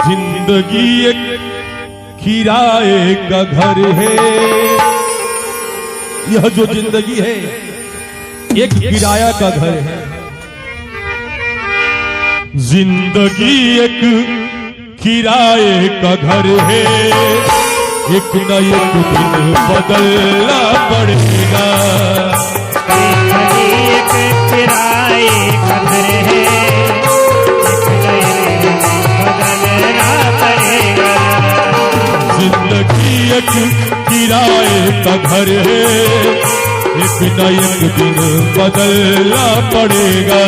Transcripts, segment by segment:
जिंदगी एक किराए का घर है। यह जो जिंदगी है एक किराया का घर है। जिंदगी एक किराए का घर है। एक न एक दिन बदलना पड़ेगा। जिंदगी एक किराए का घर है। जिंदगी एक किराए का घर है। एक न एक दिन बदलना पड़ेगा।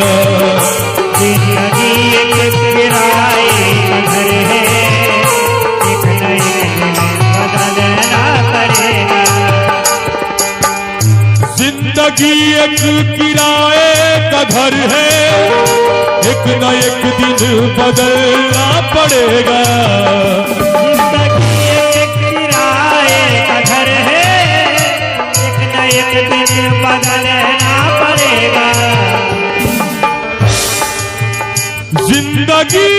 जिंदगी एक किराए का घर है। एक न एक दिन बदलना पड़ेगा। जिंदगी एक किराए का घर है। एक न एक दिन बदलना पड़ेगा। बदलना पड़ेगा। जिंदगी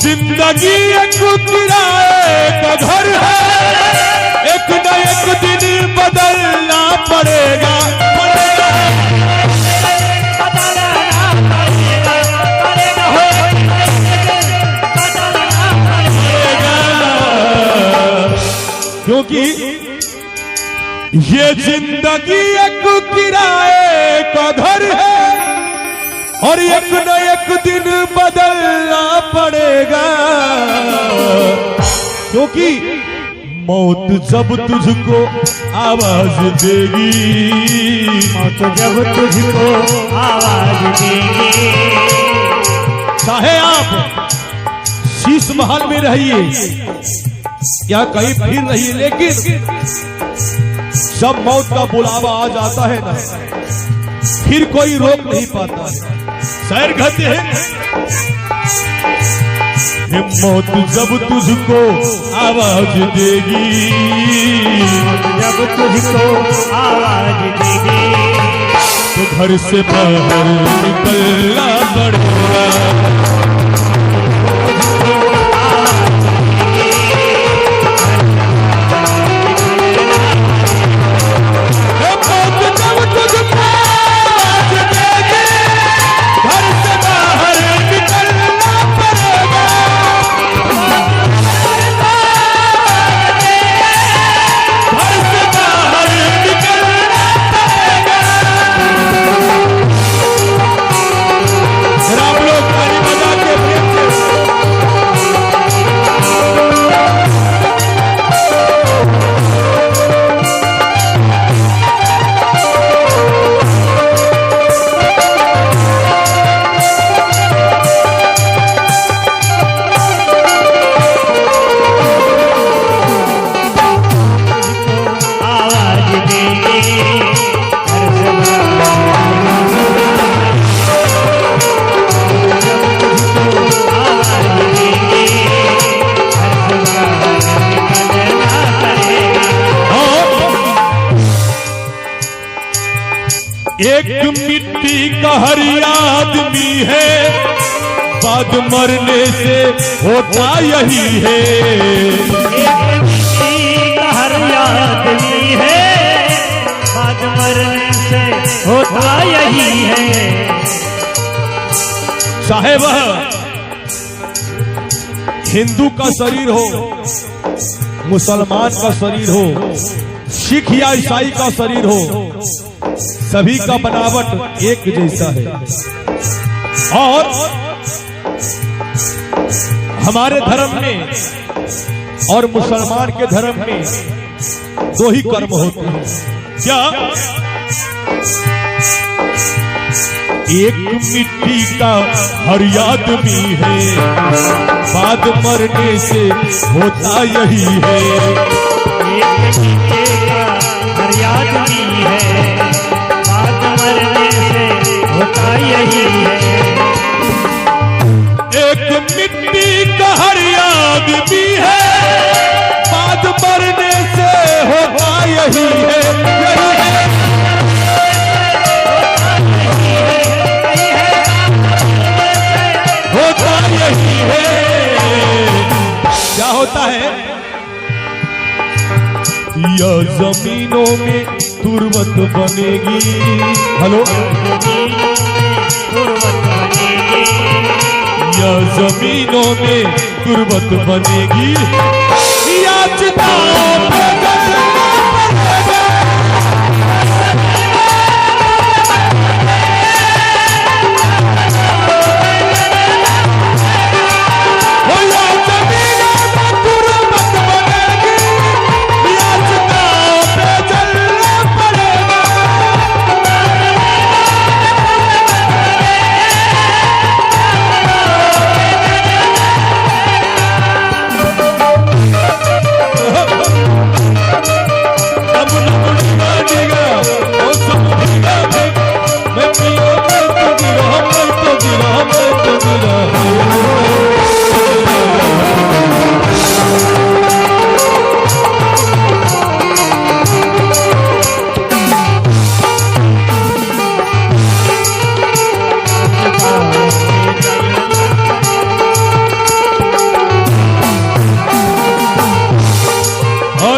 जिंदगी एक किराए का घर है। एक न एक दिन बदलना पड़ेगा। क्योंकि ये जिंदगी एक किराए का घर है और एक न एक दिन बदलना पड़ेगा। क्योंकि मौत जब तुझको आवाज देगी, मौत जब तुझको आवाज देगी, चाहे आप शीश महल में रहिए या कहीं फिर रहिए, लेकिन जब मौत का बुलावा आ जाता है ना, फिर कोई रोक नहीं पाता है। शायर कहते हैं, मौत जब तुझको आवाज देगी, जब तुझको आवाज देगी, तो घर से बाहर निकलना पड़ेगा। एक मिट्टी का हर आदमी है, बाद मरने से होता यही है। एक मिट्टी का हर आदमी है, बाद मरने से होता यही है। चाहे वह हिंदू का शरीर हो, मुसलमान का शरीर हो, सिख या ईसाई का शरीर हो, सभी का बनावट एक जैसा है। और हमारे धर्म में और मुसलमान के धर्म में दो ही कर्म होते हैं। क्या? एक मिट्टी का हर आदमी है, बाद मरने से होता यही है। एक मिट्टी का हर आदमी है, बाद मरने से होता यही है। एक मिट्टी का हर आदमी है, बाद मरने से होता यही है। या जमीनों में तुरबत बनेगी। हेलो, या जमीनों में तुरबत बनेगी, या चिताओं पे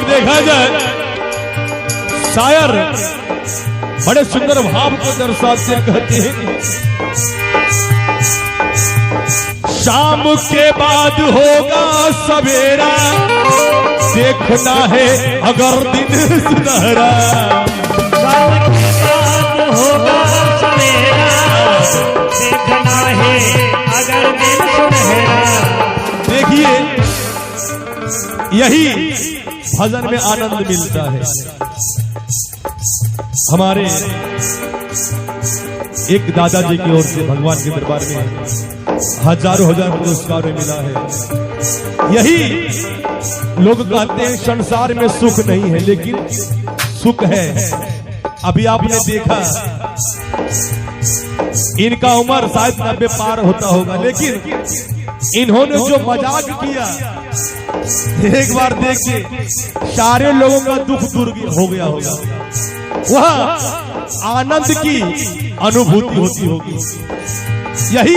देखा जाए, शायर बड़े सुंदर भाव को दर्शाते कहते हैं, शाम के बाद होगा सवेरा, देखना है अगर दिन सुनहरा। शाम के बाद होगा सवेरा, देखना है अगर दिन सुनहरा। देखिए, यही भजन में आनंद मिलता है। हमारे एक दादाजी की ओर से भगवान के दरबार में हजारों हजार पुरस्कार मिला है। यही लोग कहते हैं संसार में सुख नहीं है, लेकिन सुख है। अभी आपने देखा, इनका उम्र शायद 90 पार होता होगा, लेकिन इन्होंने जो मजाक किया, एक बार देखिए, सारे लोगों का दुख दूर हो गया होगा। वह आनंद की अनुभूति होती होगी। यही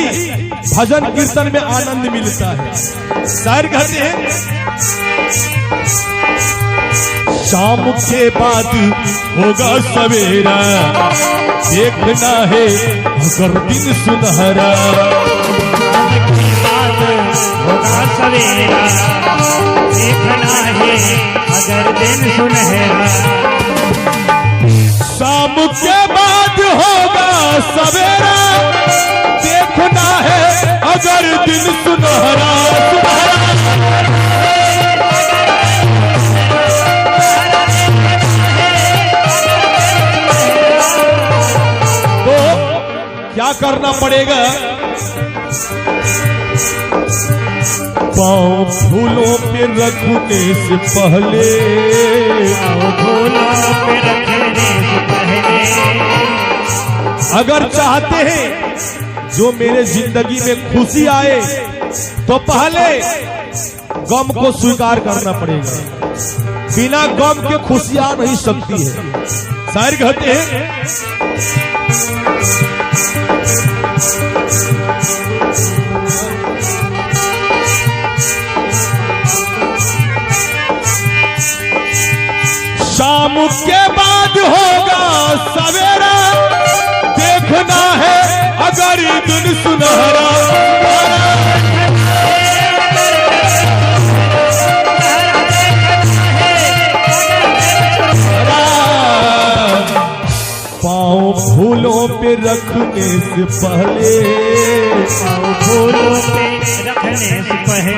भजन कीर्तन में आनंद मिलता है। शायर कहते हैं, शाम के बाद होगा सवेरा, देखना है अगर दिन सुनहरा। होगा सवेरा, देखना है अगर दिन सुनहरा। शाम के बाद होगा सवेरा, देखना है अगर दिन सुनहरा। तो क्या करना पड़ेगा? पाँव फूलों पे रखने से पहले, फूलों पे रखने से पहले, अगर चाहते हैं जो मेरे जिंदगी में खुशी आए, तो पहले गम को स्वीकार करना पड़ेगा। बिना गम के खुशी आ नहीं सकती है। शायर कहते हैं, शाम के बाद होगा सवेरा, देखना है अगर दिन सुनहरा। पाँव फूलों पे रखने से पहले, फूलों पे रखने से पहले,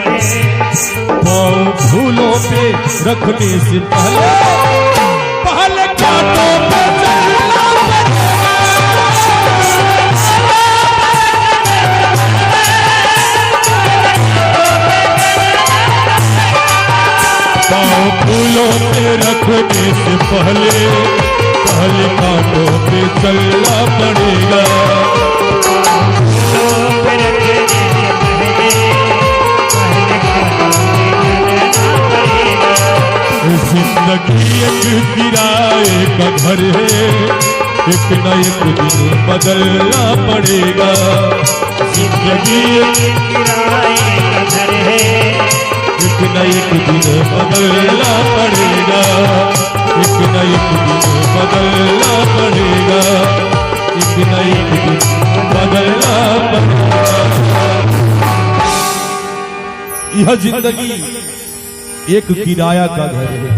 पाँव फूलों पे रखने से पहले, पहले कांटों पे चलना पड़ेगा। पाँव फूलों पे रखने से पहले, पहले कांटों पे चलना पड़ेगा। जिंदगी एक किराए का घर है, एक न एक दिन बदलना पड़ेगा। जिंदगी एक किराए का घर है, एक न एक दिन बदलना पड़ेगा। न एक दिन बदलना पड़ेगा, एक न एक दिन बदलना पड़ेगा। यह जिंदगी एक किराया का घर है,